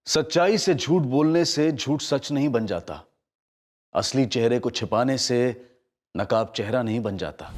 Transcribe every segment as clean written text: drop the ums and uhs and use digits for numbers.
सच्चाई से झूठ बोलने से झूठ सच नहीं बन जाता। असली चेहरे को छिपाने से नकाब चेहरा नहीं बन जाता।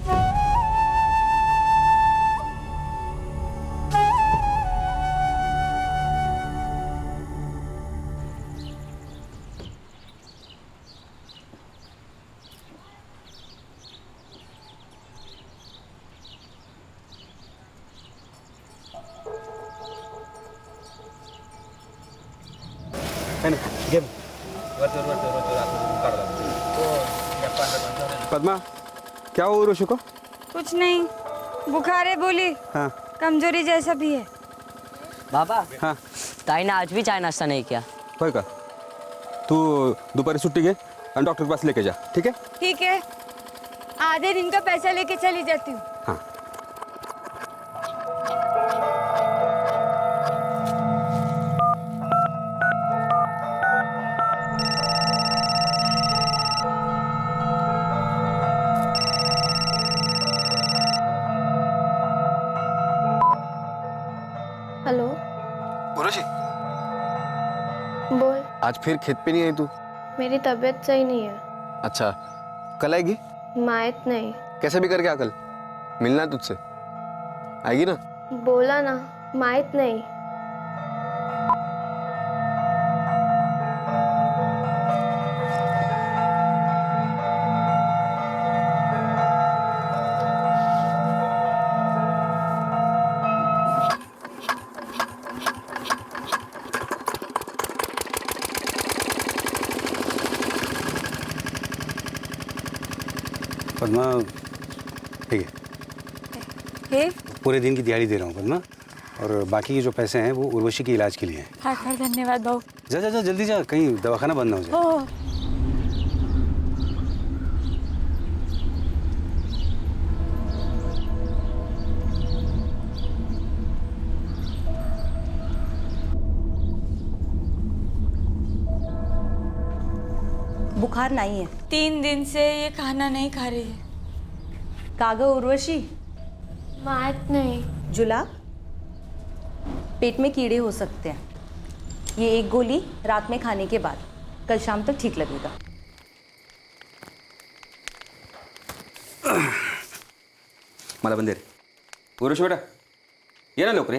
पद्मा, क्या हुआ उर्वशी को? कुछ नहीं, बुखार है बोली। हाँ। कमजोरी जैसा भी है। बाबा, हाँ। ताई ने आज भी चाय नाश्ता नहीं किया। होय का? तू दुपारी सुट्टी घे और डॉक्टर के पास लेके जा, ठीक है? ठीक है, आधे दिन का पैसा लेके चली जाती हूँ। हाँ। हेलो। उर्वशी, बोल। आज फिर खेत पे नहीं आई तू? मेरी तबीयत सही नहीं है। अच्छा, कल आएगी? मायत नहीं। कैसे भी करके आ कल, मिलना है तुझसे। आएगी ना? बोला ना, मायत नहीं। पद्मा, ठीक है, हे, पूरे दिन की दिहाड़ी दे रहा हूँ पद्मा, और बाकी के जो पैसे हैं वो उर्वशी के इलाज के लिए हैं। हाँ, धन्यवाद भाऊ। जा जा जा, जल्दी जा, कहीं दवाखाना बंद ना हो जाए। हो। बुखार नहीं है। 3 दिन से ये खाना नहीं खा रही है। कागा उर्वशी, मायत नहीं। जुला, पेट में कीड़े हो सकते हैं। ये एक गोली रात में खाने के बाद, कल शाम तक ठीक लगेगा। मला बंदेर। उर्वशी बेटा, ये ना लोग रे,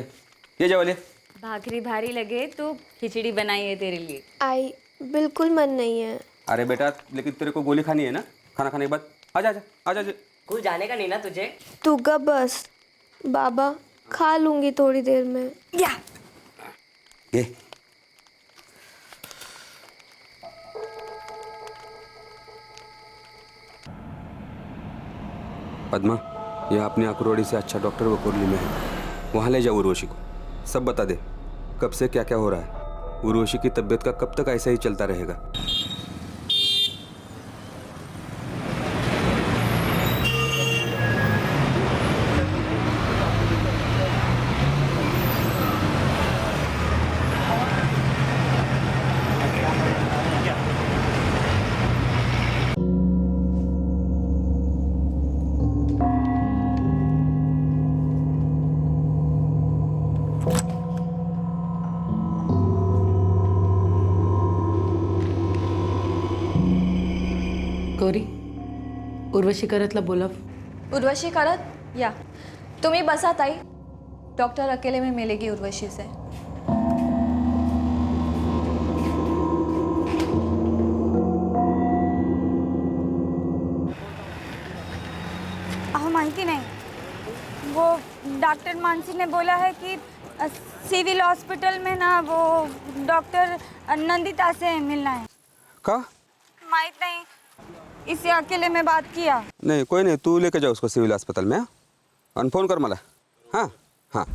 ये जाओ ले। भाकरी भारी लगे तो खिचड़ी बनाई है तेरे लिए। आई बिल्कुल मन नहीं है। अरे बेटा, लेकिन तेरे को गोली खानी है ना, खाना खाने के बाद। आजा आजा आजा आजा। स्कूल जाने का नहीं ना तुझे? तू गप बस। बाबा, खा लूंगी थोड़ी देर में। या ये पद्मा, यह अपनी अकरोड़ी से अच्छा डॉक्टर वकोरली में है, वहाँ ले जाओ उर्वशी को, सब बता दे कब से क्या क्या हो रहा है। उर्वशी की तबीयत का कब तक ऐसा ही चलता रहेगा? गौरी, उर्वशी करतला बोलव. उर्वशी करत या तुम्ही बसा ताई. डॉक्टर अकेले में मिलेगी उर्वशी से. माहिती नहीं, वो डॉक्टर मानसी ने बोला है कि सिविल हॉस्पिटल में ना वो डॉक्टर नंदिता से मिलना है. का? माहित नहीं, इसे अकेले में बात किया. नहीं, कोई नहीं, तू लेके जा उसको सिविल अस्पताल में. हाँ, और फोन कर मला. हाँ हाँ.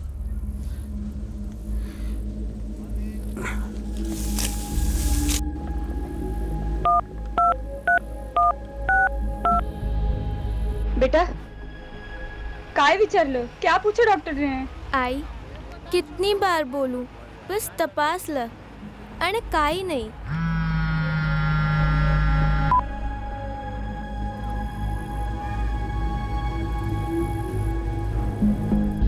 बेटा, काय विचारलं? क्या पूछो डॉक्टर ने? आई कितनी बार बोलूं, बस तपासलं आणि काही नाही.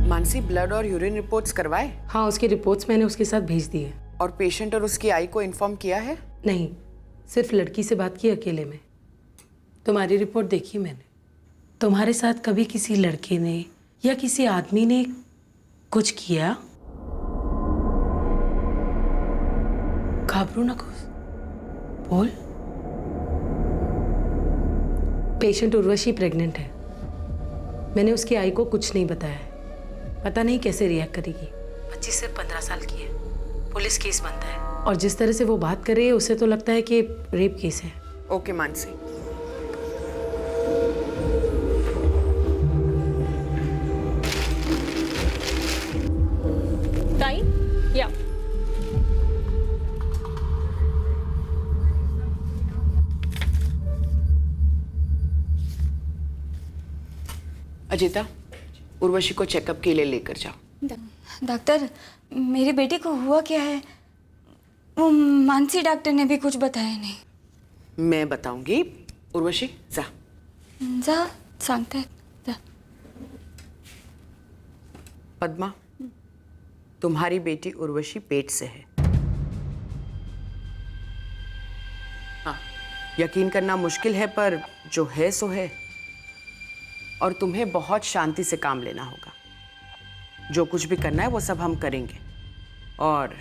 मानसी, ब्लड और यूरिन रिपोर्ट्स करवाए? हाँ, उसकी रिपोर्ट्स मैंने उसके साथ भेज दी है. और पेशेंट और उसकी आई को इन्फॉर्म किया है? नहीं, सिर्फ लड़की से बात की अकेले में। तुम्हारी रिपोर्ट देखी मैंने। तुम्हारे साथ कभी किसी लड़के ने या किसी आदमी ने कुछ किया? घबरो ना कुछ, बोल। पेशेंट उर्वशी प्रेग्नेंट है। मैंने उसकी आई को कुछ नहीं बताया है। पता नहीं कैसे रिएक्ट करेगी। बच्ची सिर्फ 15 साल की है। पुलिस केस बनता है और जिस तरह से वो बात कर रही है उससे तो लगता है कि रेप केस है। ओके मानसी, ताई या अजिता, उर्वशी को चेकअप के लिए लेकर जाओ। डॉक्टर, मेरी बेटी को हुआ क्या है? वो मानसी डॉक्टर ने भी कुछ बताया नहीं। मैं बताऊंगी। उर्वशी जा। जा सांगते जा। पद्मा, तुम्हारी बेटी उर्वशी पेट से है। हाँ, यकीन करना मुश्किल है पर जो है सो है। और तुम्हें बहुत शांति से काम लेना होगा। जो कुछ भी करना है वो सब हम करेंगे और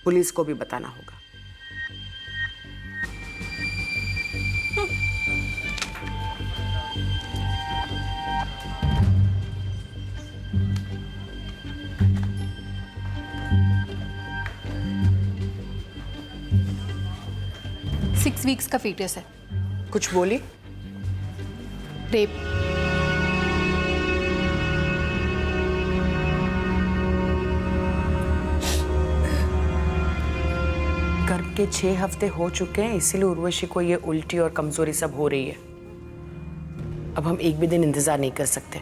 पुलिस को भी बताना होगा। सिक्स वीक्स का फीटस है। कुछ बोली? रेप। गर्भ के 6 हफ्ते हो चुके हैं, इसीलिए उर्वशी को ये उल्टी और कमजोरी सब हो रही है। अब हम एक भी दिन इंतजार नहीं कर सकते।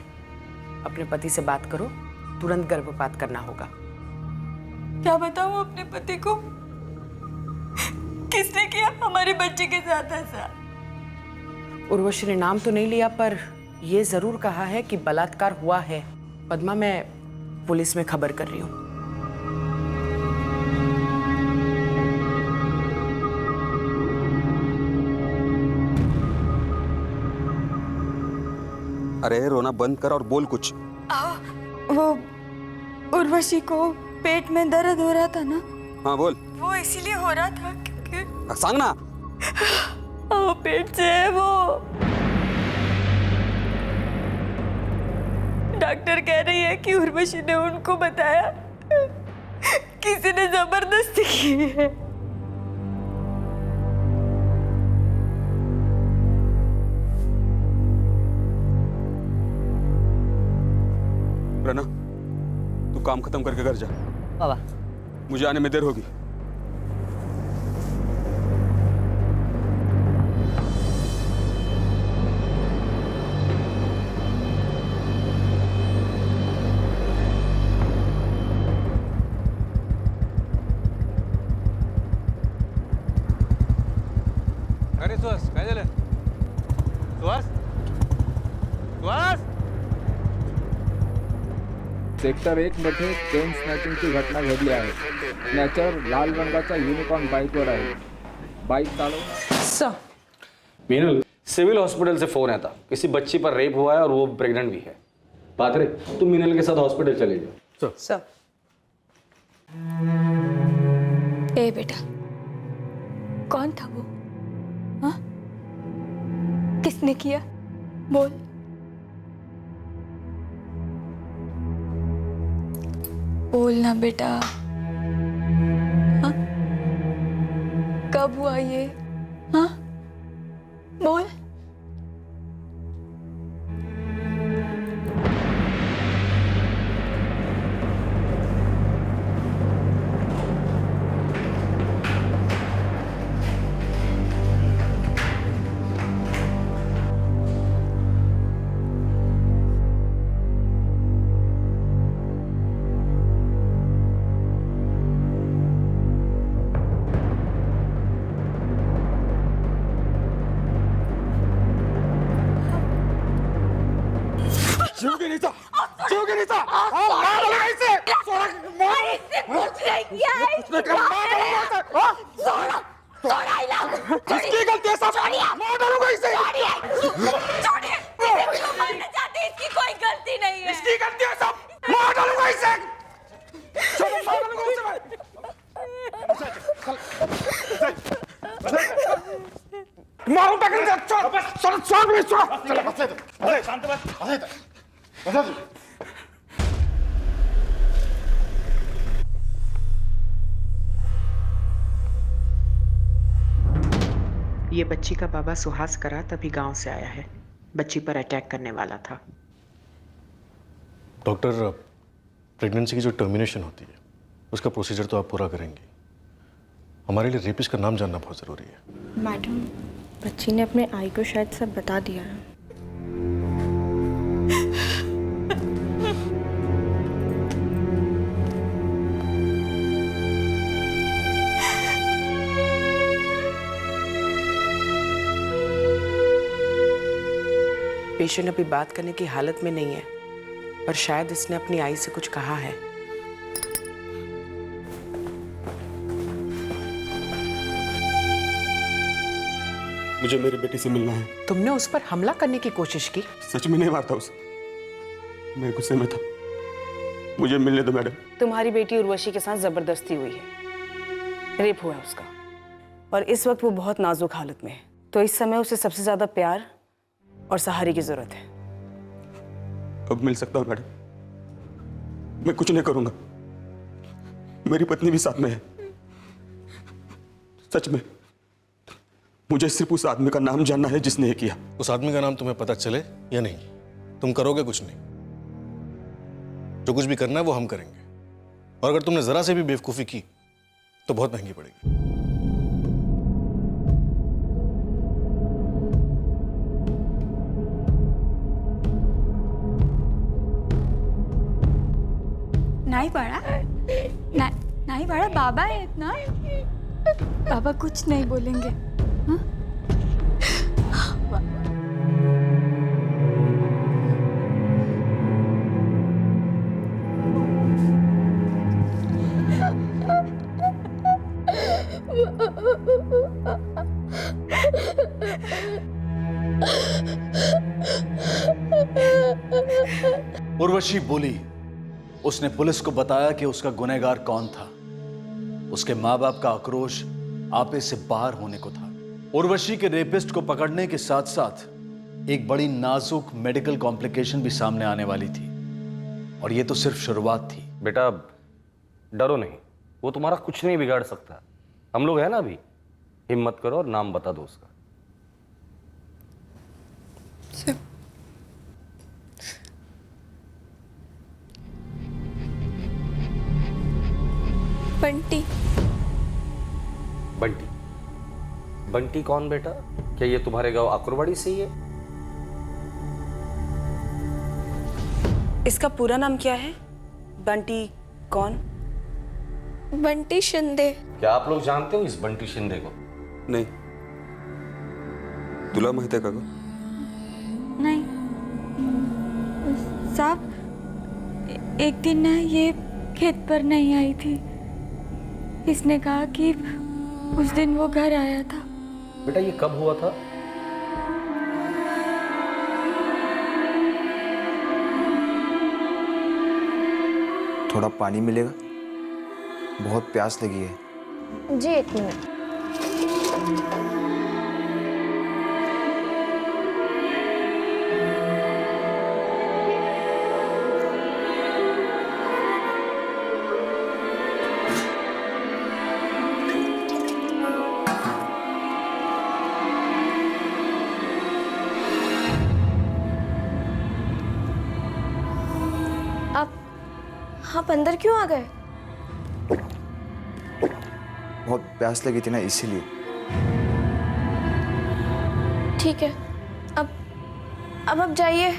अपने पति से बात करो, तुरंत गर्भपात करना होगा। क्या बताऊं अपने पति को? किसने किया हमारे बच्चे के साथ ऐसा? उर्वशी ने नाम तो नहीं लिया पर यह जरूर कहा है कि बलात्कार हुआ है। पद्मा, मैं पुलिस में खबर कर रही हूँ। अरे रोना बंद कर और बोल कुछ। वो उर्वशी को पेट में दर्द हो रहा था ना? हाँ बोल। वो इसीलिए हो रहा था क्योंकि सांग ना। पेट से है वो। डॉक्टर कह रही है कि उर्वशी ने उनको बताया, किसी ने जबरदस्ती की है। रना, तू काम खत्म करके घर जा। बाबा, मुझे आने में देर होगी। अरे सुहास, काय झालं? सुहास, सुहास, सेक्टर 1 मध्ये चेन स्नॅचिंगची घटना घडली आहे। स्नॅचर लाल रंगाचा युनिकॉर्न बाईकवर आहे। बाईक चालव। मीनल, सिविल हॉस्पिटल से फोन आया था, किसी बच्ची पर रेप हुआ है और वो प्रेग्नेंट भी है। पात्रे, तुम मीनल के साथ हॉस्पिटल चले जाओ। सर। ए बेटा, कौन था वो? हाँ? किसने किया? बोल। बोलना बेटा। हाँ? कब हुआ ये? हाँ? बोल। कैसा मार डालूंगा इसे कुछ नहीं किया है इसकी गलती है सब मार डालूंगा इसे मारना चाहते, इसकी कोई गलती नहीं है। इसकी गलती है सब मार डालूंगा इसे चलो मार डालूंगा इसे मारू टाकेल चल चल चल चल बस अरे शांत बस ये बच्ची का बाबा सुहास करा तभी गांव से आया है। बच्ची पर अटैक करने वाला था। डॉक्टर, प्रेगनेंसी की जो टर्मिनेशन होती है उसका प्रोसीजर तो आप पूरा करेंगी। हमारे लिए रेपिस्ट का नाम जानना बहुत ज़रूरी है। मैडम, बच्ची ने अपने आई को शायद सब बता दिया है। पेशेंट अभी बात करने की हालत में नहीं है, पर शायद इसने अपनी आई से कुछ कहा है। मुझे मेरी बेटी से मिलना है। तुमने उस पर हमला करने की कोशिश की? सच में नहीं मारता उसे, मैं गुस्से में था। मुझे मिलने दो मैडम। तुम्हारी बेटी उर्वशी के साथ जबरदस्ती हुई है, रेप हुआ है उसका, और इस वक्त वो बहुत नाजुक हालत में है। तो इस समय उसे सबसे ज्यादा प्यार और सहारे की जरूरत है। अब मिल सकता हूँ मैडम? मैं कुछ नहीं करूंगा, मेरी पत्नी भी साथ में है। सच में मुझे सिर्फ उस आदमी का नाम जानना है जिसने ये किया। उस आदमी का नाम तुम्हें पता चले या नहीं, तुम करोगे कुछ नहीं। जो कुछ भी करना है वो हम करेंगे, और अगर तुमने जरा से भी बेवकूफ़ी की तो बहुत महंगी पड़ेगी। नहीं पड़ा नहीं पड़ा, बाबा है इतना। बाबा कुछ नहीं बोलेंगे। हाँ? उर्वशी बोली, उसने पुलिस को बताया कि उसका गुनहगार कौन था। उसके माँ बाप का आक्रोश आपे से बाहर होने को था। उर्वशी के रेपिस्ट को पकड़ने के साथ साथ एक बड़ी नाजुक मेडिकल कॉम्प्लिकेशन भी सामने आने वाली थी, और ये तो सिर्फ शुरुआत थी। बेटा डरो नहीं, वो तुम्हारा कुछ नहीं बिगाड़ सकता। हम लोग हैं ना अभी, हिम्मत करो और नाम बता दो उसका। बंटी। बंटी? बंटी कौन बेटा? क्या ये तुम्हारे गांव आकुरवाड़ी से ही है? इसका पूरा नाम क्या है? बंटी कौन? बंटी शिंदे। क्या आप लोग जानते हो इस बंटी शिंदे को? नहीं। तुला माहित आहे का गं? नहीं साहब, एक दिन ना ये खेत पर नहीं आई थी। इसने कहा कि उस दिन वो घर आया था। बेटा ये कब हुआ था? थोड़ा पानी मिलेगा? बहुत प्यास लगी है। जी, एक मिनट। आप अंदर क्यों आ गए? बहुत प्यास लगी थी ना, इसीलिए। ठीक है, अब आप जाइए।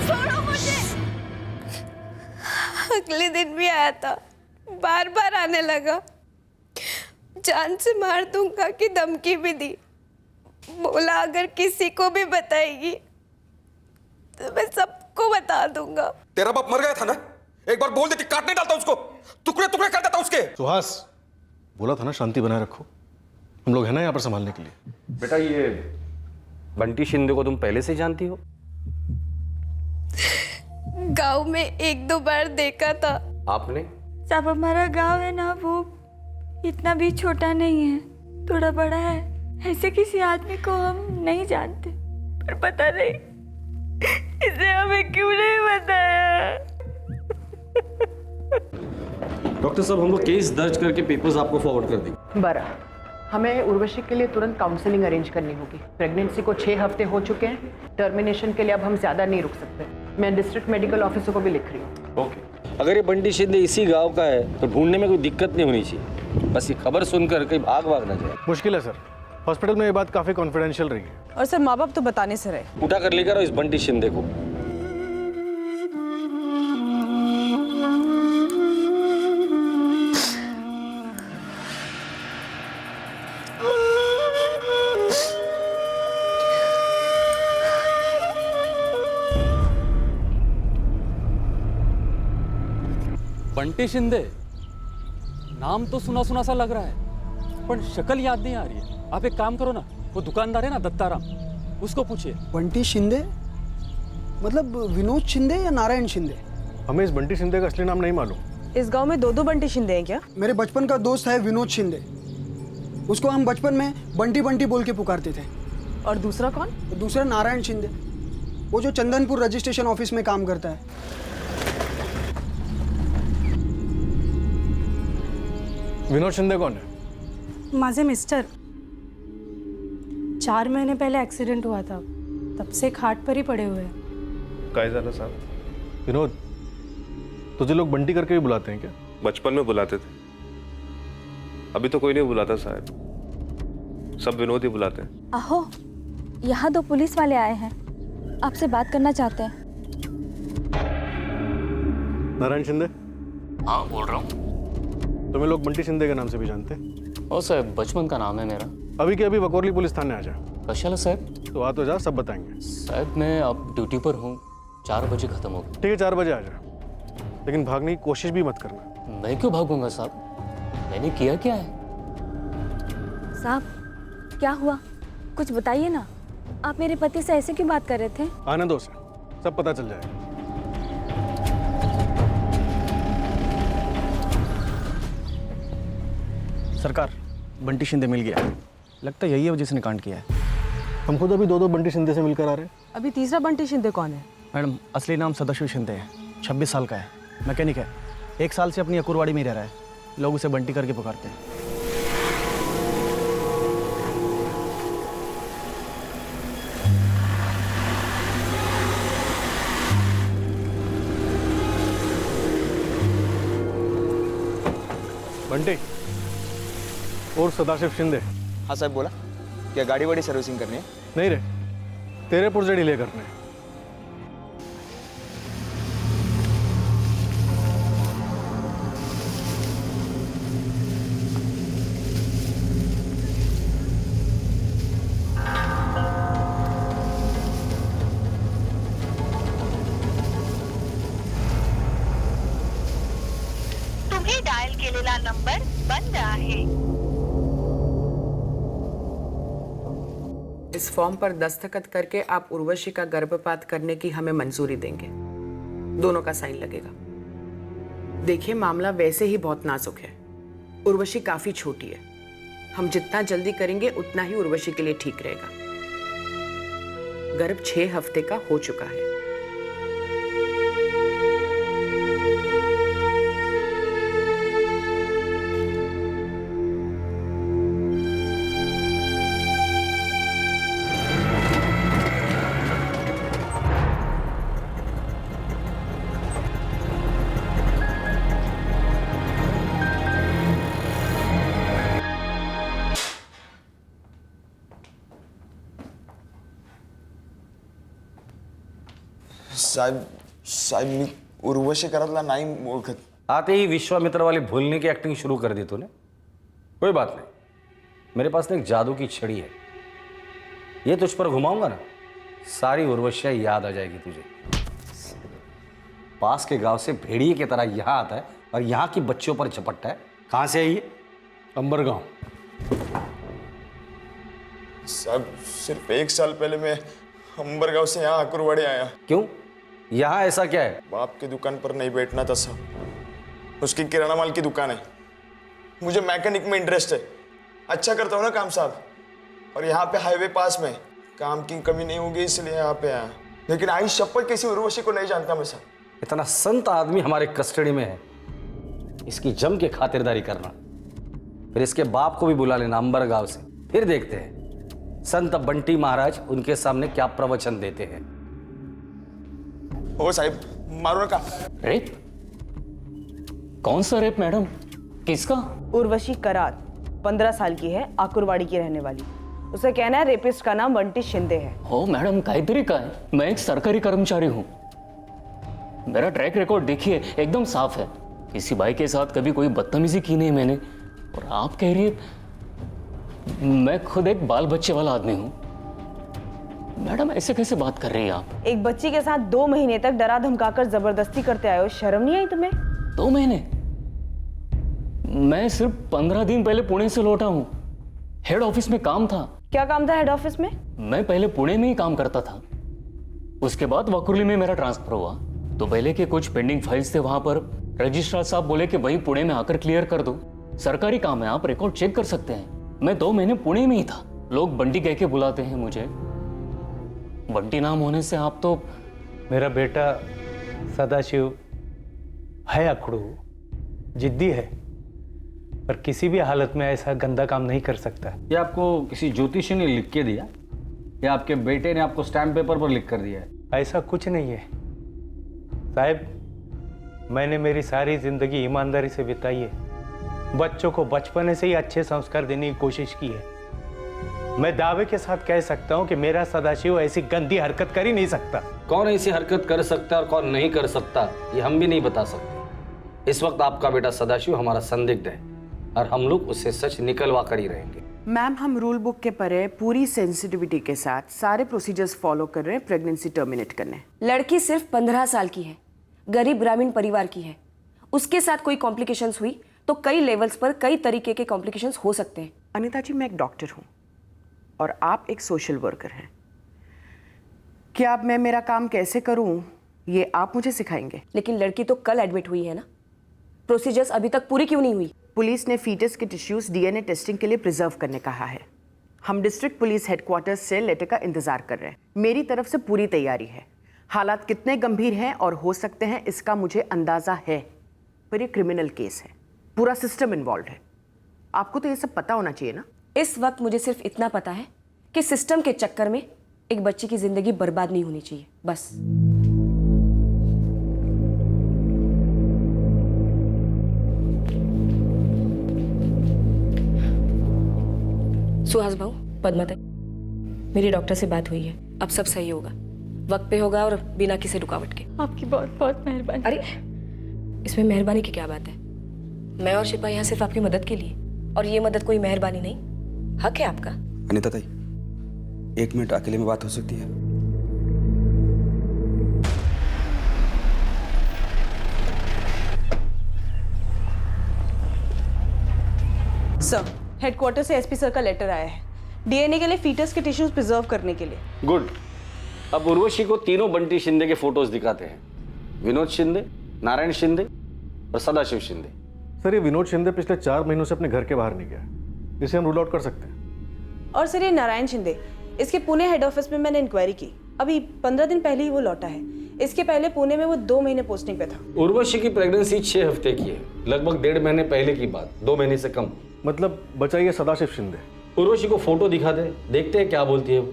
छोड़ो मुझे। अगले दिन भी आया था, बार बार आने लगा। जान से मार दूंगा की धमकी भी दी। बोला अगर किसी को भी बताएगी तो मैं सबको बता दूंगा। तेरा बाप मर गया था ना, एक बार बोल देती काटने डालता उसको, टुकड़े टुकड़े कर देता उसके। सुहास, बोला था ना शांति बनाए रखो, हम लोग हैं ना यहाँ पर संभालने के लिए। बेटा ये बंटी शिंदे को तुम पहले से जानती हो? गांव में 1-2 बार देखा था। आपने? साहब हमारा गांव है ना, वो इतना भी छोटा नहीं है, थोड़ा बड़ा है। ऐसे किसी आदमी को हम नहीं जानते, पर पता नहीं इसे हमें क्यों नहीं बताया। डॉक्टर साहब, हम लोग केस दर्ज करके पेपर्स आपको फॉरवर्ड कर देंगे। बरा, हमें उर्वशी के लिए तुरंत काउंसलिंग अरेंज करनी होगी। प्रेगनेंसी को 6 हफ्ते हो चुके हैं, टर्मिनेशन के लिए अब हम ज़्यादा नहीं रुक सकते। मैं डिस्ट्रिक्ट मेडिकल ऑफिसर को भी लिख रही हूँ। ओके। अगर ये बंटी शिंदे इसी गांव का है तो ढूंढने में कोई दिक्कत नहीं होनी चाहिए, बस ये खबर सुनकर कहीं भाग ना जाए। मुश्किल है सर, हॉस्पिटल में ये बात काफी कॉन्फिडेंशियल रही है। और सर माँ बाप तो बताने से रहे। उठा कर लेकर आओ इस बंटी शिंदे को। बंटी शिंदे नाम तो सुना सुना सा लग रहा है, पर शक्ल याद नहीं आ रही है। आप एक काम करो ना, वो दुकानदार है ना दत्ताराम, उसको पूछिए। बंटी शिंदे मतलब विनोद शिंदे या नारायण शिंदे? हमें इस बंटी शिंदे का असली नाम नहीं मालूम। इस गांव में 2 बंटी शिंदे हैं क्या? मेरे बचपन का दोस्त है विनोद शिंदे, उसको हम बचपन में बंटी बंटी बोल के पुकारते थे। और दूसरा कौन? दूसरा नारायण शिंदे, वो जो चंदनपुर रजिस्ट्रेशन ऑफिस में काम करता है। विनोद शिंदे कौन है? माझे मिस्टर। 4 महीने पहले एक्सीडेंट हुआ था, तब से खाट पर ही पड़े हुए हैं। काय झालं साहब? विनोद, तुझे लोग बंटी करके भी बुलाते हैं क्या? बचपन में बुलाते थे, अभी तो कोई नहीं बुलाता साहब, सब विनोद ही बुलाते हैं। आहो, यहाँ 2 पुलिस वाले आए हैं, आपसे बात करना चाहते हैं। नारायण शिंदे? हाँ बोल रहा हूँ। तुम्हें लोग बंटी शिंदे के नाम से भी जानते हैं? ओ साहब, बचपन का नाम है मेरा। अभी के अभी वकोरली पुलिस थाने आ जा। कशाला साहब? तो आ तो जा, सब बताएंगे। साहब मैं अब ड्यूटी पर हूँ, 4 बजे खत्म होगा। ठीक है, 4 बजे आ जा, लेकिन भागने की कोशिश भी मत करना। मैं क्यों भागूंगा साहब, मैंने किया क्या है? साहब क्या हुआ, कुछ बताइए ना। आप मेरे पति से ऐसे क्यों बात कर रहे थे? आने दो, सब पता चल जाएगा। सरकार, बंटी शिंदे मिल गया। लगता है यही है जिसने कांड किया है। हम खुद अभी 2 बंटी शिंदे से मिलकर आ रहे हैं। अभी तीसरा बंटी शिंदे कौन है? मैडम, असली नाम सदाशिव शिंदे है, 26 साल का है, मैकेनिक है, 1 साल से अपनी अकुरवाड़ी में रह रहा है। लोग उसे बंटी करके पुकारते हैं। बंटी और सदाशिव शिंदे। हाँ साहब, बोला क्या गाड़ी वाड़ी सर्विसिंग करनी है? नहीं रे, तेरे पुर्जे डिले करने। तुम्ही डायल केलेला नंबर बंद आहे। इस फॉर्म पर दस्तखत करके आप उर्वशी का गर्भपात करने की हमें मंजूरी देंगे। दोनों का साइन लगेगा। देखिए, मामला वैसे ही बहुत नाजुक है। उर्वशी काफी छोटी है, हम जितना जल्दी करेंगे उतना ही उर्वशी के लिए ठीक रहेगा। गर्भ 6 हफ्ते का हो चुका है। साहेब मी उर्वशी करातला नाही ओळखत। आते ही विश्वामित्र वाली भूलने की एक्टिंग शुरू कर दी तूने। कोई बात नहीं, मेरे पास ना एक जादू की छड़ी है, ये तुझ पर घुमाऊंगा ना, सारी उर्वशियाँ याद आ जाएगी तुझे। पास के गांव से भेड़िए की तरह यहाँ आता है और यहाँ की बच्चियों पर झपटता है। कहाँ से है ये? अंबरगांव। साहब सिर्फ 1 साल पहले मैं अंबरगांव से यहाँ आकुरवाड़ी आया। क्यों? यहाँ ऐसा क्या है? बाप की दुकान पर नहीं बैठना था साहब, उसकी किराना माल की दुकान है। मुझे मैकेनिक में इंटरेस्ट है, अच्छा करता हूँ ना काम साहब, और यहाँ पे हाईवे पास में, काम की कमी नहीं होगी इसलिए यहाँ पे आया। लेकिन आई शपथ किसी उर्वशी को नहीं जानता मैं साहब। इतना संत आदमी हमारे कस्टडी में है, इसकी जम के खातिरदारी करना। फिर इसके बाप को भी बुला लेना अंबरगांव से, फिर देखते हैं संत बंटी महाराज उनके सामने क्या प्रवचन देते हैं। ओ साहिब मारो ना। रेप? कौन सा रेप मैडम? किसका? उर्वशी करात 15 साल की है, आकुरवाड़ी की रहने वाली। उसे कहना है रेपिस्ट का नाम बंटी शिंदे है। हो मैडम, काहीतरी काय? मैं एक सरकारी कर्मचारी हूँ, मेरा ट्रैक रिकॉर्ड देखिए एकदम साफ है। किसी भाई के साथ कभी कोई बदतमीजी की नहीं मैंने। और आप कह रही है मैं खुद एक बाल बच्चे वाला आदमी हूँ। मैडम ऐसे कैसे बात कर रही हैं आप? एक बच्ची के साथ 2 महीने तक डरा धमकाकर जबरदस्ती करते आए हो, शर्म नहीं आई तुम्हें? 2 महीने? मैं सिर्फ 15 दिन पहले पुणे से लौटा हूँ। हेड ऑफिस में काम था। क्या काम था हेड ऑफिस में? मैं पहले पुणे में ही काम करता था, उसके बाद वकुर्ली में मेरा ट्रांसफर हुआ। तो पहले के कुछ पेंडिंग फाइल्स थे वहां पर। रजिस्ट्रार साहब बोले कि वही पुणे में आकर क्लियर कर दो, सरकारी काम है, आप रिकॉर्ड चेक कर सकते हैं। मैं 2 महीने पुणे में ही था। लोग बंटी कह के बुलाते हैं मुझे। बंटी नाम होने से आप तो। मेरा बेटा सदाशिव है अखड़ू, जिद्दी है, पर किसी भी हालत में ऐसा गंदा काम नहीं कर सकता। ये आपको किसी ज्योतिषी ने लिख के दिया या आपके बेटे ने आपको स्टैम्प पेपर पर लिख कर दिया है? ऐसा कुछ नहीं है साहब, मैंने मेरी सारी जिंदगी ईमानदारी से बिताई है। बच्चों को बचपन से ही अच्छे संस्कार देने की कोशिश की है। मैं दावे के साथ कह सकता हूं कि मेरा सदाशिव ऐसी गंदी हरकत कर ही नहीं सकता। कौन ऐसी हरकत कर सकता है और कौन नहीं कर सकता, ये हम भी नहीं बता सकते। इस वक्त आपका बेटा सदाशिव हमारा संदिग्ध है और हम लोग उससे सच निकलवा कर ही रहेंगे। मैम, हम रूल बुक के परे पूरी सेंसिटिविटी के साथ सारे प्रोसीजर्स फॉलो कर रहे हैं प्रेगनेंसी टर्मिनेट करने। लड़की सिर्फ 15 साल की है, गरीब ग्रामीण परिवार की है। उसके साथ कोई कॉम्प्लिकेशंस हुई तो कई लेवल्स पर कई तरीके के कॉम्प्लिकेशंस हो सकते हैं। अनिता जी, मैं एक डॉक्टर हूँ और आप एक सोशल वर्कर हैं। क्या अब मैं मेरा काम कैसे करूँ ये आप मुझे सिखाएंगे? लेकिन लड़की तो कल एडमिट हुई है ना, प्रोसीजर्स अभी तक पूरी क्यों नहीं हुई? पुलिस ने फीटस के टिश्यूज डीएनए टेस्टिंग के लिए प्रिजर्व करने कहा है। हम डिस्ट्रिक्ट पुलिस हेडक्वार्टर्स से लेटर का इंतजार कर रहे हैं। मेरी तरफ से पूरी तैयारी है। हालात कितने गंभीर हैं और हो सकते हैं इसका मुझे अंदाजा है, पर ये क्रिमिनल केस है, पूरा सिस्टम इन्वॉल्व है। आपको तो ये सब पता होना चाहिए ना। इस वक्त मुझे सिर्फ इतना पता है कि सिस्टम के चक्कर में एक बच्ची की जिंदगी बर्बाद नहीं होनी चाहिए, बस। सुहास भाऊ, पद्मावती, मेरी डॉक्टर से बात हुई है। अब सब सही होगा, वक्त पे होगा और बिना किसी रुकावट के। आपकी बहुत बहुत मेहरबानी। अरे इसमें मेहरबानी की क्या बात है? मैं और शिपा यहाँ सिर्फ आपकी मदद के लिए, और ये मदद कोई मेहरबानी नहीं, हक है आपका। अनिता ताई, 1 मिनट अकेले में बात हो सकती है? सर, हेडक्वार्टर से एसपी सर का लेटर आया है डीएनए के लिए फीटस के टिश्यूज प्रिजर्व करने के लिए। गुड। अब उर्वशी को तीनों बंटी शिंदे के फोटोज दिखाते हैं, विनोद शिंदे, नारायण शिंदे और सदाशिव शिंदे। सर, ये विनोद शिंदे पिछले 4 महीनों से अपने घर के बाहर नहीं गया, इसे हम रूल आउट कर सकते हैं। और सर, ये नारायण शिंदे, इसके पुणे हेड ऑफिस में मैंने इंक्वायरी की, अभी 15 दिन पहले ही वो लौटा है। इसके पहले पुणे में वो 2 महीने पोस्टिंग पे था। उर्वशी की प्रेगनेंसी 6 हफ्ते की है, लगभग 1.5 महीने पहले की बात, 2 महीने से कम। मतलब बचाइए सदाशिव शिंदे। उर्वशी को फोटो दिखा दे, देखते हैं क्या बोलती है वो।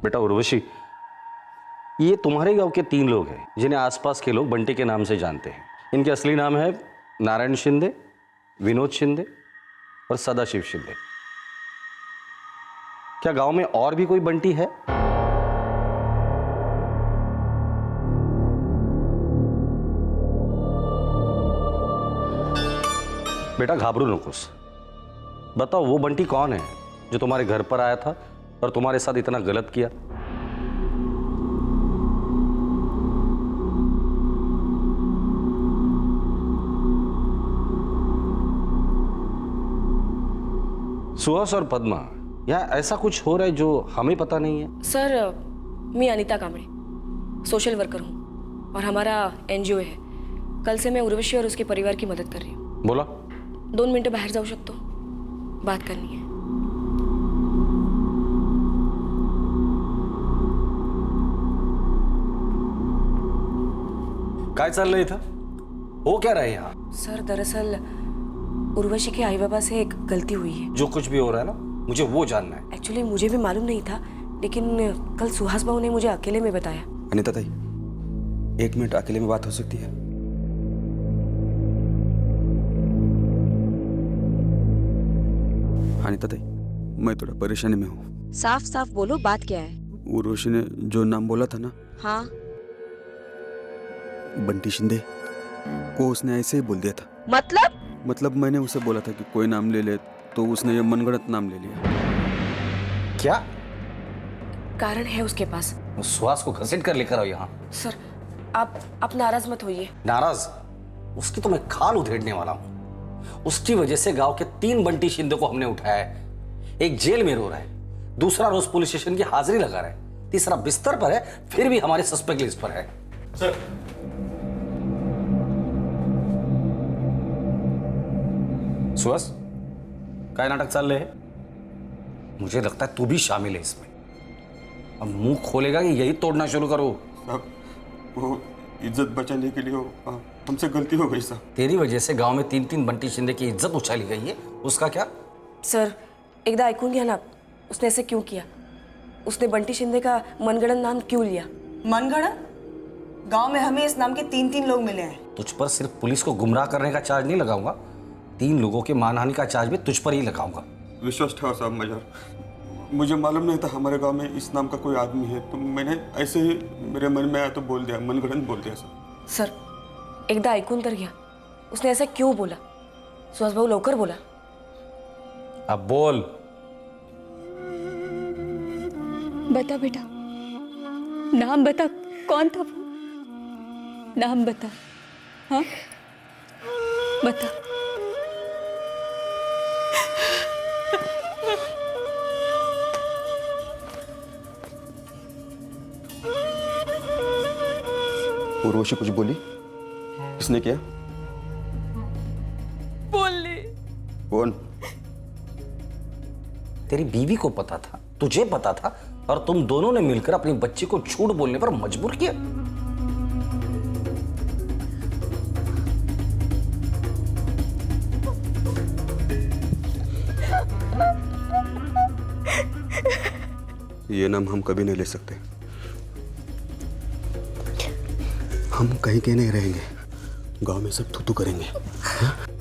बेटा उर्वशी, ये तुम्हारे गांव के 3 लोग हैं जिन्हें आसपास के लोग बंटी के नाम से जानते हैं। इनके असली नाम है नारायण शिंदे, विनोद शिंदे और सदाशिव शिंदे। क्या गांव में और भी कोई बंटी है? बेटा घाबरू नकोस, बताओ वो बंटी कौन है जो तुम्हारे घर पर आया था और तुम्हारे साथ इतना गलत किया? सुहास और पद्मा, यहाँ ऐसा कुछ हो रहा है जो हमें पता नहीं है। सर मैं अनीता कांबळे सोशल वर्कर हूँ और हमारा एनजीओ है। कल से मैं उर्वशी और उसके परिवार की मदद कर रही हूँ। बोला 2 मिनट बाहर जाऊ शकतो? बात करनी है। काय चाललंय इथं? हो क्या रहा है यहाँ? सर दरअसल उर्वशी के आई बाबा से एक गलती हुई है। जो कुछ भी हो रहा है ना, मुझे वो जानना है। एक्चुअली मुझे भी मालूम नहीं था, लेकिन कल सुहास बाबू ने मुझे अकेले में बताया। अनीता ताई, 1 मिनट अकेले में बात हो सकती है? अनीता ताई, मैं थोड़ा परेशानी में हूँ। साफ साफ बोलो, बात क्या है? उर्वशी ने जो नाम बोला था ना, हाँ, बंटी शिंदे, वो उसने ऐसे ही बोल दिया था। मतलब मैंने उसे बोला था कि कोई नाम ले ले, तो उसने ये मनगढ़ंत नाम ले लिया। क्या कारण है उसके पास? सुहास को घसीट कर लेकर आओ यहाँ। सर आप नाराज मत होइए। नाराज? उसकी तो मैं खाल उधेड़ने वाला हूँ। उसकी वजह से गांव के 3 बंटी शिंदे को हमने उठाया है। एक जेल में रो रहा है, दूसरा रोज पुलिस स्टेशन की हाजिरी लगा रहा है, तीसरा बिस्तर पर है, फिर भी हमारे सस्पेक्ट लिस्ट पर है। सर, सुहास, काय नाटक चल रहे हैं? मुझे लगता है तू भी शामिल है इसमें। अब मुंह खोलेगा कि यही तोड़ना शुरू करो। साहब, वो इज्जत बचाने के लिए हमसे गलती हो गई साहब। तेरी वजह से गांव में 3 बंटी शिंदे की इज्जत उछाली गई है, उसका क्या? सर एकदा ऐकून घ्या ना, उसने ऐसे क्यों किया? उसने बंटी शिंदे का मनगढ़ंत नाम क्यों लिया? मनगढ़ंत? गांव में हमें इस नाम के 3 लोग मिले हैं। तुझ पर सिर्फ पुलिस को गुमराह करने का चार्ज नहीं लगाऊंगा, 3 लोगों के मानहानि का चार्ज भी तुझ पर ही लगाऊंगा। विश्वास ठेवा साहब मेजर, मुझे मालूम नहीं था हमारे गांव में इस नाम का कोई आदमी है, तो मैंने ऐसे ही मेरे मन में आया तो बोल दिया, मनगढ़ंत बोल दिया सर। सर एकदा ऐकून तर घ्या, उसने ऐसा क्यों बोला? सुहास भाऊ लवकर बोला। अब बोल। बता बेटा, नाम बता, कौन था वो? नाम बता। हाँ बता। उर्वशी कुछ बोली? किसने किया? बोल ले। कौन? तेरी बीवी को पता था, तुझे पता था, और तुम दोनों ने मिलकर अपनी बच्ची को झूठ बोलने पर मजबूर किया। ये नाम हम कभी नहीं ले सकते। हम कहीं के नहीं रहेंगे, गांव में सब थू करेंगे।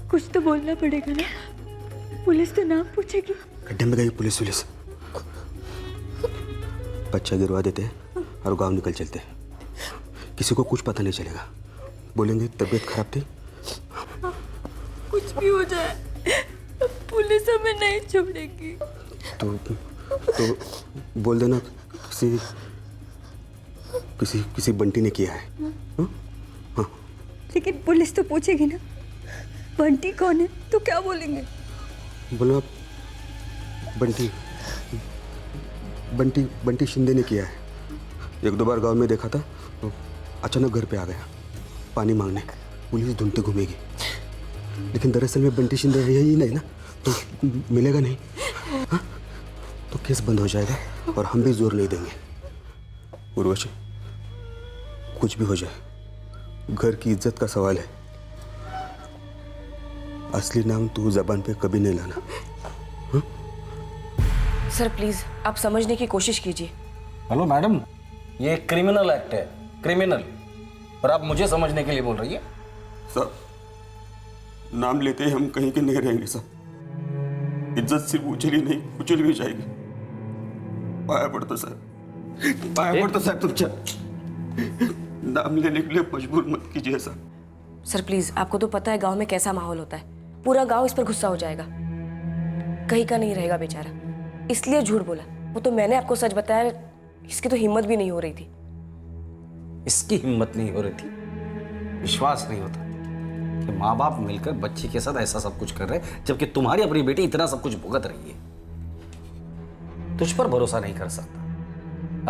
कुछ तो बोलना पड़ेगा ना, पुलिस तो नाम पूछेगी। गड्ढे में गई पुलिस वुलिस, बच्चा गिरवा देते हैं और गांव निकल चलते हैं। किसी को कुछ पता नहीं चलेगा। बोलेंगे तबीयत खराब थी। कुछ भी हो जाए, पुलिस हमें नहीं छोड़ेगी। तो बोल देना किसी बंटी ने किया है। हाँ। लेकिन पुलिस तो पूछेगी ना, बंटी कौन है, तो क्या बोलेंगे? बोलो बंटी शिंदे ने किया है। 1-2 बार गांव में देखा था, तो अचानक घर पे आ गया पानी मांगने। पुलिस ढूंढते घूमेगी, लेकिन दरअसल में बंटी शिंदे यही नहीं ना, तो मिलेगा नहीं। हाँ? तो केस बंद हो जाएगा और हम भी जोर नहीं देंगे। उर्वशी, कुछ भी हो जाए, घर की इज्जत का सवाल है। असली नाम तू जबान पे कभी नहीं लाना। हाँ? सर प्लीज आप समझने की कोशिश कीजिए। हेलो मैडम, ये क्रिमिनल एक्ट है, क्रिमिनल, और आप मुझे समझने के लिए बोल रही है? सर नाम लेते ही हम कहीं के नहीं रहेंगे साहब। इज्जत सिर्फ उछली नहीं कुचल भी जाएगी। पाया पड़ता साहब, पाया पड़ता साहब, तुमच्या नाम लेने के लिए मजबूर मत कीजिए साहब। सर प्लीज, आपको तो पता है गांव में कैसा माहौल होता है, पूरा गांव इस पर गुस्सा हो जाएगा, कहीं का नहीं रहेगा बेचारा, इसलिए झूठ बोला। वो तो मैंने आपको सच बताया, इसकी तो हिम्मत भी नहीं हो रही थी। इसकी हिम्मत नहीं हो रही थी, विश्वास नहीं होता कि माँ बाप मिलकर बच्ची के साथ ऐसा सब कुछ कर रहे हैं, जबकि तुम्हारी अपनी बेटी इतना सब कुछ भुगत रही है। तुझ पर भरोसा नहीं कर सकता।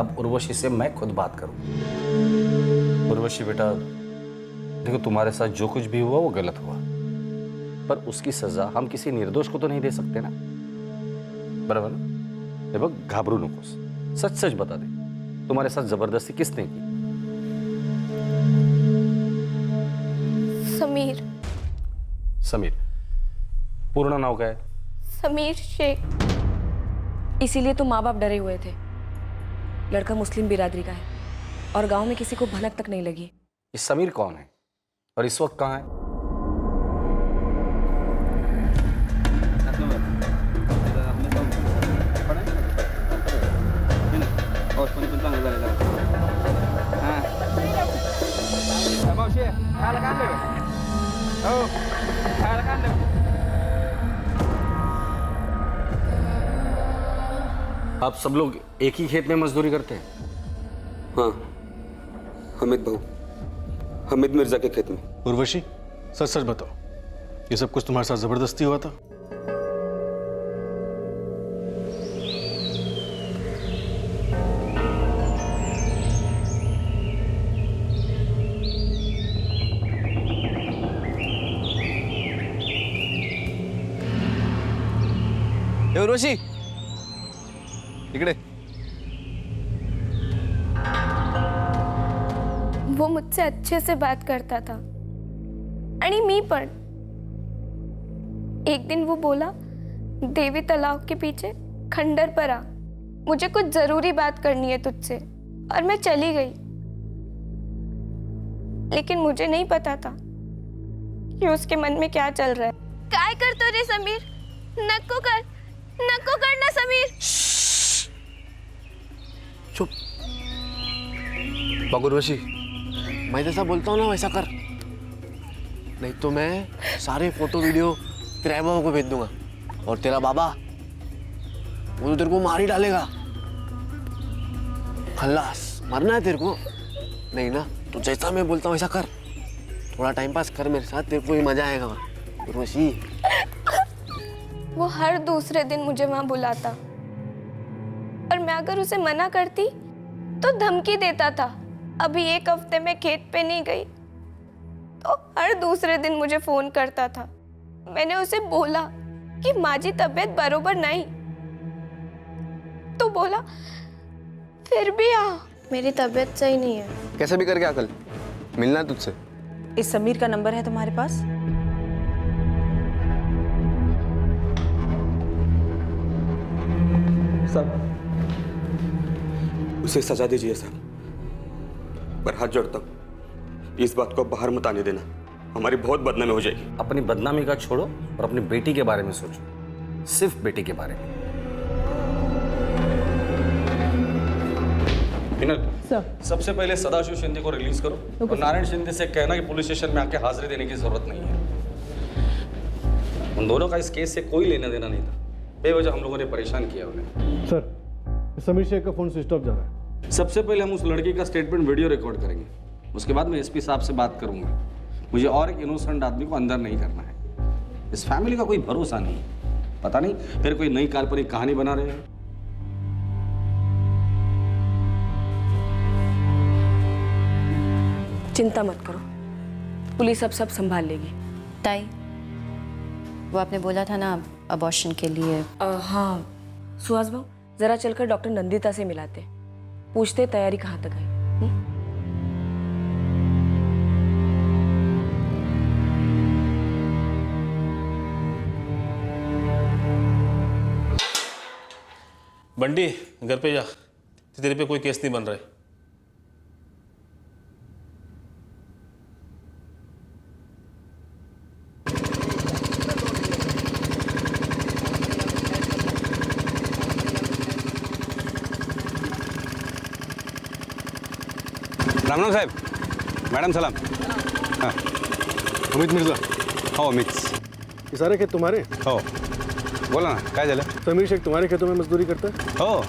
अब उर्वशी से मैं खुद बात करूं। उर्वशी बेटा, देखो तुम्हारे साथ जो कुछ भी हुआ वो गलत हुआ, पर उसकी सजा हम किसी निर्दोष को तो नहीं दे सकते ना, बराबर ना? देखो घाबरू नकोस, सच सच बता दे, तुम्हारे साथ जबरदस्ती किसने की? समीर। समीर। पूर्ण नाम क्या है? समीर शेख। इसीलिए तो माँ बाप डरे हुए थे। लड़का मुस्लिम बिरादरी का है और गांव में किसी को भनक तक नहीं लगी। ये समीर कौन है और इस वक्त कहाँ है? आप सब लोग एक ही खेत में मजदूरी करते हैं? हाँ, हमिद भाऊ, हमिद मिर्जा के खेत में। उर्वशी, सच सच बताओ, ये सब कुछ तुम्हारे साथ जबरदस्ती हुआ था? उर्वशी, इकडे। वो मुझसे अच्छे से बात करता था आणि मी पण। एक दिन वो बोला, देवी तालाब के पीछे खंडर पर आ, मुझे कुछ जरूरी बात करनी है तुझसे। और मैं चली गई, लेकिन मुझे नहीं पता था कि उसके मन में क्या चल रहा है। काय करतो रे समीर? नको कर, नको करना समीर। चुप। बग उर्वशी, मैं जैसा बोलता हूँ ना वैसा कर, नहीं तो मैं सारे फोटो वीडियो तेरे बाबा को भेज दूंगा और तेरा बाबा वो तो तेरे को मार ही डालेगा। खल्लास, मरना है तेरे को? नहीं ना, तो जैसा मैं बोलता हूँ वैसा कर। थोड़ा टाइम पास कर मेरे साथ, तेरे को ही मजा आएगा। उर्वशी, वो हर दूसरे दिन मुझे वहां बुलाता और मैं अगर उसे मना करती तो धमकी देता था। अभी एक हफ्ते में खेत पे नहीं गई तो हर दूसरे दिन मुझे फोन करता था। मैंने उसे बोला कि माँ जी तबीयत बरोबर नहीं, तो बोला फिर भी आ, मेरी तबीयत सही नहीं है। कैसे भी करके अकल मिलना है तुझसे। इस समीर का नंबर है तुम्हारे पास? साहब, उसे सजा दीजिए साहब, पर हाथ जोड़ता हूं, इस बात को बाहर मत आने देना, हमारी बहुत बदनामी हो जाएगी। अपनी बदनामी का छोड़ो और अपनी बेटी के बारे में सोचो, सिर्फ बेटी के बारे में। सबसे पहले सदाशिव शिंदे को रिलीज करो और नारायण शिंदे से कहना कि पुलिस स्टेशन में आके हाजिरी देने की जरूरत नहीं है। उन दोनों का इस केस से कोई लेना देना नहीं था, बेवजह हम लोगों ने परेशान किया उन्हें। सर, समीर शेख का फोन स्विच ऑफ जा रहा है। सबसे पहले हम उस लड़की का स्टेटमेंट वीडियो रिकॉर्ड करेंगे, उसके बाद मैं एसपी साहब से बात करूंगा। मुझे और एक इनोसेंट आदमी को अंदर नहीं करना है। इस फैमिली का कोई भरोसा नहीं, पता नहीं फिर कोई नई काल्पनिक कहानी बना रहे हैं। चिंता मत करो, पुलिस अब सब संभाल लेगी। ताई, वो आपने बोला था ना अबॉर्शन के लिए। हाँ सुहास भाऊ, जरा चलकर डॉक्टर नंदिता से मिलाते, पूछते तैयारी कहाँ तक है। बंटी, घर पे जा, तेरे पे कोई केस नहीं बन रहा है। राम साहेब. मॅडम सलाम. हां. अमित मिर्जा. हो मीच. ये सारे खेत तुम्हारे? हो. बोला ना, काय झालं? समीर शेख तुम्हारे खेतों में मजदूरी करता है? हो,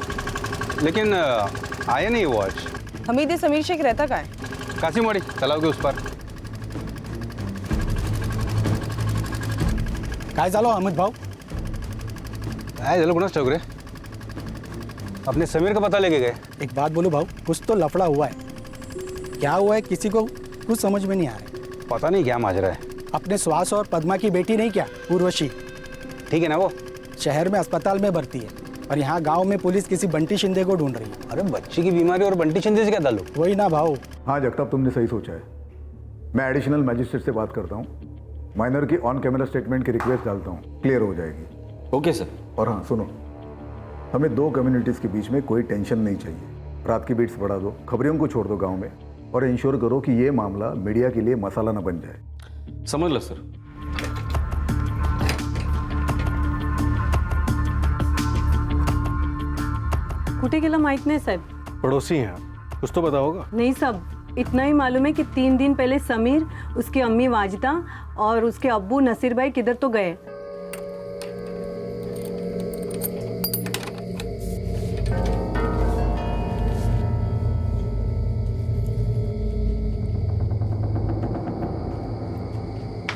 लेकिन आया नहीं वो आज. हमीद, ये समीर शेख रहता कहाँ है? कासीमवाड़ी तालाब के उस पार. काय झालं अमित भाऊ? काय झालं कुणाच ठाऊक रे. अपने समीर का पता लेके गए. एक बात बोलो भाऊ, कुछ तो लफड़ा हुआ है. क्या हुआ है किसी को कुछ समझ में नहीं आ रहा है. पता नहीं क्या माजरा है. अपने श्वास और पद्मा की बेटी नहीं क्या, उर्वशी? ठीक है ना, वो शहर में अस्पताल में भर्ती है और यहाँ गांव में पुलिस किसी बंटी शिंदे को ढूंढ रही है. अरे बच्ची की बीमारी और बंटी शिंदे से क्या ताल्लुक? वही ना भाऊ. हाँ जगताप, तुमने सही सोचा है. मैं एडिशनल मैजिस्ट्रेट से बात करता हूँ. माइनर की ऑन कैमरा स्टेटमेंट की रिक्वेस्ट डालता हूँ, क्लियर हो जाएगी. Okay sir. और हाँ सुनो, हमें दो कम्युनिटीज़ के बीच में कोई टेंशन नहीं चाहिए. रात की बीट्स बढ़ा दो, खबरियों को छोड़ दो गांव में, और इंश्योर करो कि ये मामला मीडिया के लिए मसाला न बन जाए. समझ लो सर. कुठे गेला माहित नाही साहेब. पड़ोसी हैं आप, कुछ तो पता होगा. नहीं सब इतना ही मालूम है कि 3 दिन पहले समीर, उसकी अम्मी वाजिदा और उसके अब्बू नसीर भाई किधर तो गए.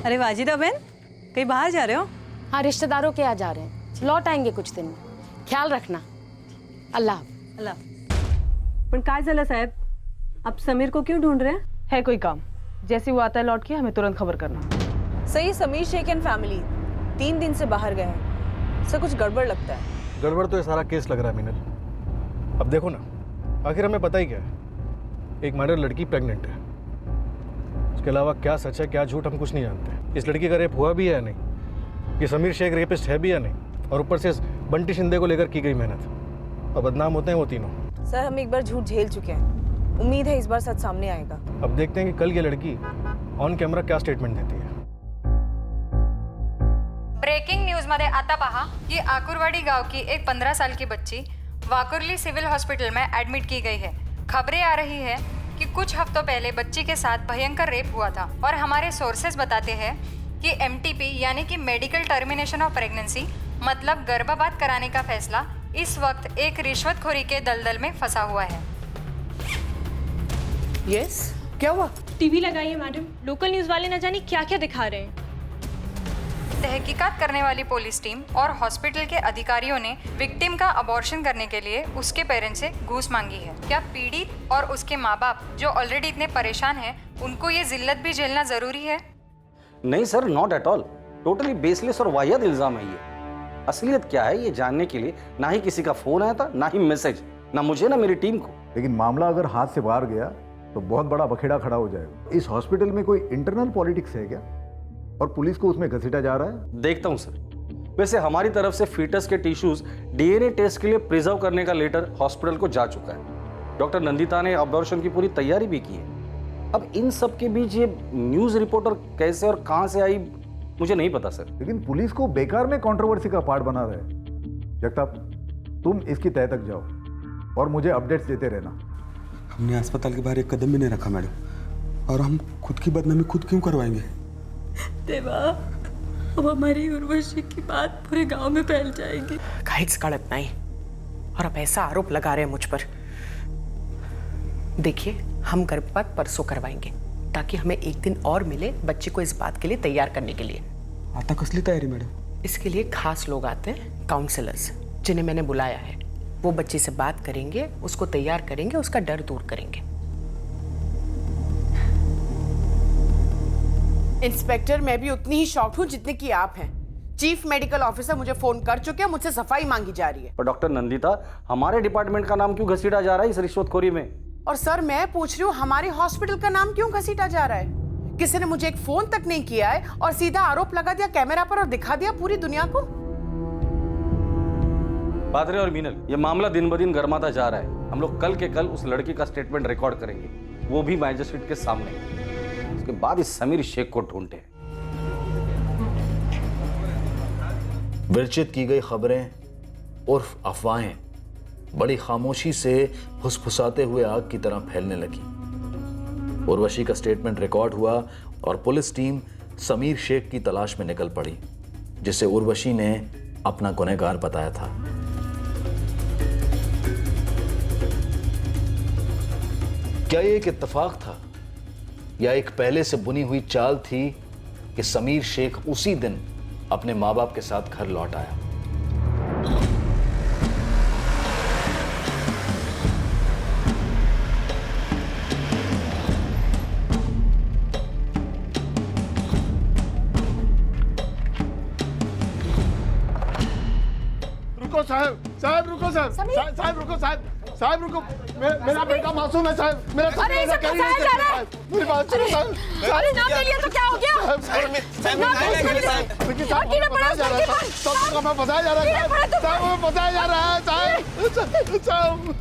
अरे वाजिदा बहन, कहीं बाहर जा रहे हो? हाँ, रिश्तेदारों के यहाँ जा रहे हैं, लौट आएंगे कुछ दिन में. ख्याल रखना. अल्लाह. अल्लाह. पण काय झालं साहेब, आप समीर को क्यों ढूंढ रहे हैं? है कोई काम, जैसे वो आता है लौट के हमें तुरंत खबर करना. सही, समीर शेख एंड फैमिली 3 दिन से बाहर गए हैं. सब कुछ गड़बड़ लगता है. गड़बड़ तो ये सारा केस लग रहा है मीनल. अब देखो ना, आखिर हमें पता ही क्या है. एक माइनर लड़की प्रेग्नेंट है, उसके अलावा क्या सच है क्या झूठ हम कुछ नहीं जानते. इस लड़की का रेप हुआ भी है या नहीं, ये समीर शेख रेपिस्ट है भी या नहीं, और ऊपर से बंटी शिंदे को लेकर की गई मेहनत, और बदनाम होते हैं वो तीनों. सर, हम एक बार झूठ झेल चुके हैं, उम्मीद है इस बार सच सामने आएगा. अब देखते हैं कि कल ये लड़की ऑन कैमरा क्या स्टेटमेंट देती है. ब्रेकिंग न्यूज मध्ये आता पहा की आकुरवाडी गांव की एक 15 साल की बच्ची वाकुर्ली सिविल हॉस्पिटल में एडमिट की गई है. खबरें आ रही है कि कुछ हफ्तों पहले बच्ची के साथ भयंकर रेप हुआ था और हमारे सोर्सेज बताते हैं कि MTP यानी कि मेडिकल टर्मिनेशन ऑफ प्रेगनेंसी मतलब गर्भपात कराने का फैसला इस वक्त एक रिश्वतखोरी के दलदल में फंसा हुआ है. यस, क्या हुआ? टीवी लगाइए मैडम, लोकल न्यूज वाले न जाने क्या क्या दिखा रहे हैं. तहकीकात करने वाली पुलिस टीम और हॉस्पिटल के अधिकारियों ने विक्टिम का अबॉर्शन करने के लिए उसके पेरेंट्स से घूस मांगी है. क्या पीड़ित और उसके माँ बाप जो ऑलरेडी इतने परेशान हैं, उनको ये जिल्लत भी झेलना जरूरी है? नहीं sir, not at all. Totally baseless और वाहियात इल्जाम है ये. असलियत क्या है ये जानने के लिए ना ही किसी का फोन आया था, ना ही मैसेज, ना मुझे ना मेरी टीम को. लेकिन मामला अगर हाथ से बाहर गया तो बहुत बड़ा बखेड़ा खड़ा हो जाएगा. इस हॉस्पिटल में कोई इंटरनल पॉलिटिक्स है क्या, और पुलिस को उसमें घसीटा जा रहा है? देखता हूं सर. वैसे हमारी तरफ से फीटस के टिश्यूज DNA टेस्ट के लिए प्रिजर्व करने का लेटर हॉस्पिटल को जा चुका है. डॉक्टर नंदिता ने अबॉर्शन की पूरी तैयारी भी की है. अब इन सब के बीच ये न्यूज रिपोर्टर कैसे और कहां से आई मुझे नहीं पता सर. लेकिन पुलिस को बेकार में कंट्रोवर्सी का पार्ट बना रहे. जगताप, तुम इसकी तह तक जाओ और मुझे अपडेट्स देते रहना. हमने अस्पताल के बाहर एक कदम भी नहीं रखा मैडम, और हम खुद की बदनामी खुद क्यों करवाएंगे? देवा, अब हमारी उर्वशी की बात पूरे गांव में फैल जाएगी. काहीच कळत नाही, और अब ऐसा आरोप लगा रहे हैं मुझ पर. देखिए, हम गर्भपात परसों करवाएंगे ताकि हमें एक दिन और मिले बच्चे को इस बात के लिए तैयार करने के लिए. आता कसली तैयारी मैडम? इसके लिए खास लोग आते हैं, काउंसलर्स, जिन्हें मैंने बुलाया है. वो बच्ची से बात करेंगे, उसको तैयार करेंगे, उसका डर दूर करेंगे. इंस्पेक्टर, मैं भी उतनी ही शॉक्ड हूँ जितने की आप हैं. चीफ मेडिकल ऑफिसर मुझे फोन कर चुके हैं, मुझसे सफाई मांगी जा रही है. पर डॉक्टर नंदिता, हमारे डिपार्टमेंट का नाम क्यों घसीटा जा रहा है इस रिश्वतखोरी में? और सर, मैं पूछ रही हूँ हमारे हॉस्पिटल का नाम क्यों घसीटा जा रहा है? किसी ने मुझे एक फोन तक नहीं किया है और सीधा आरोप लगा दिया कैमरा पर और दिखा दिया पूरी दुनिया को. पादरे और मीनल, ये मामला दिन ब दिन गर्माता जा रहा है. हम लोग कल के कल उस लड़की का स्टेटमेंट रिकॉर्ड करेंगे, वो भी मैजिस्ट्रेट के सामने. उसके बाद इस समीर शेख को ढूंढते हैं. विरचित की गई खबरें और अफवाहें बड़ी खामोशी से फुसफुसाते हुए आग की तरह फैलने लगी. उर्वशी का स्टेटमेंट रिकॉर्ड हुआ और पुलिस टीम समीर शेख की तलाश में निकल पड़ी, जिसे उर्वशी ने अपना गुनहगार बताया था। क्या ये एक इत्तेफाक था या एक पहले से बुनी हुई चाल थी कि समीर शेख उसी दिन अपने मां बाप के साथ घर लौट आया? रुको साहब, साहब रुको साहब, साहब रुको साहब, साहब रुको, मेरा बेटा मासूम है साहब, मेरा अरे इसे फंसाया जा रहा है। मेरी बात सुनो साहब, अरे नाम ले लिया तो क्या हो गया? सबको फंसाया जा रहा है साहब, वो फंसाया जा रहा है साहब, साहब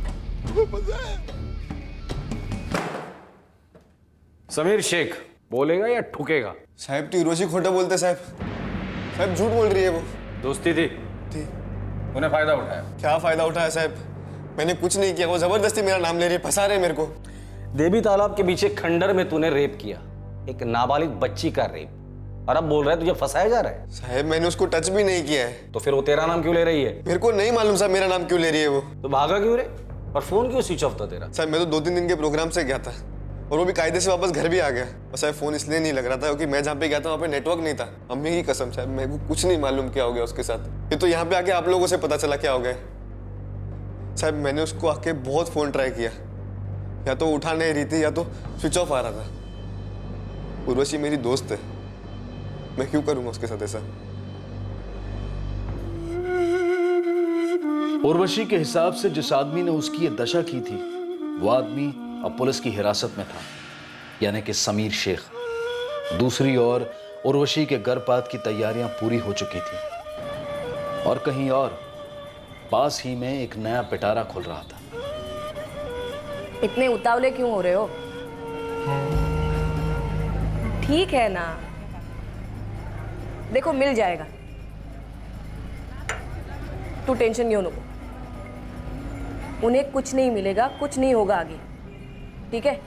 समीर शेख बोलेगा या ठुकेगा? साहब तो उर्वशी खोटा बोलते साहब, साहब झूठ बोल रही है वो। दोस्ती थी, उन्हें फायदा उठाया। क्या फायदा उठाया साहब? मैंने कुछ नहीं किया, वो जबरदस्ती मेरा नाम ले रही है, फंसा रहे मेरे को। देवी तालाब के पीछे खंडर में तूने रेप किया, एक नाबालिग बच्ची का रेप, और अब बोल रहा है तुझे फंसाया जा रहा है? साहब मैंने उसको टच भी नहीं किया है। तो फिर वो तेरा नाम क्यों ले रही है? मेरे को नहीं मालूम साहब मेरा नाम क्यों ले रही है वो। तो भागा क्यों रे? और फोन क्यों स्विच ऑफ था तेरा? साहब मैं तो 2-3 दिन के प्रोग्राम से गया था और वो भी कायदे से वापस घर भी आ गया। और साहब फोन इसलिए नहीं लग रहा था क्योंकि मैं जहाँ पे गया था वहाँ पे नेटवर्क नहीं था। अम्मी की कसम साहब मेरे को कुछ नहीं मालूम क्या हो गया उसके साथ। ये तो यहाँ पे आके आप लोगों से पता चला क्या हो गया। साहब मैंने उसको आके बहुत फोन ट्राई किया, या तो उठा नहीं रही थी या तो स्विच ऑफ आ रहा था। उर्वशी मेरी दोस्त है, मैं क्यों करूँगा उसके साथ ऐसा? उर्वशी के हिसाब से जिस आदमी ने उसकी ये दशा की थी वो आदमी अब पुलिस की हिरासत में था, यानी कि समीर शेख। दूसरी ओर उर्वशी के गर्भपात की तैयारियां पूरी हो चुकी थी और कहीं और पास ही में एक नया पिटारा खुल रहा था। इतने उतावले क्यों हो रहे हो? ठीक है ना, देखो मिल जाएगा, तू टेंशन क्यों लो। उन्हें कुछ नहीं मिलेगा, कुछ नहीं होगा आगे, ठीक है?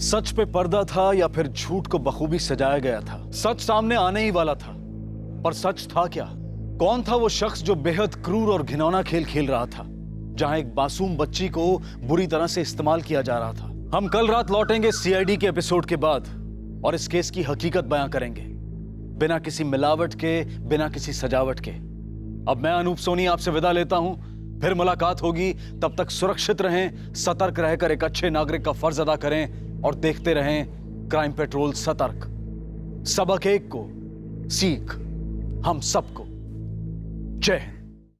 सच पे पर्दा था या फिर झूठ को बखूबी सजाया गया था? सच सामने आने ही वाला था, पर सच था क्या? कौन था वो शख्स जो बेहद क्रूर और घिनौना खेल खेल रहा था, जहां एक मासूम बच्ची को बुरी तरह से इस्तेमाल किया जा रहा था? हम कल रात लौटेंगे सीआईडी के एपिसोड के बाद और इस केस की हकीकत बयां करेंगे, बिना किसी मिलावट के, बिना किसी सजावट के। अब मैं अनूप सोनी आपसे विदा लेता हूं, फिर मुलाकात होगी। तब तक सुरक्षित रहें, सतर्क रहकर एक अच्छे नागरिक का फर्ज अदा करें और देखते रहें क्राइम पेट्रोल सतर्क। सबक एक को, सीख हम सबको। जय हिंद।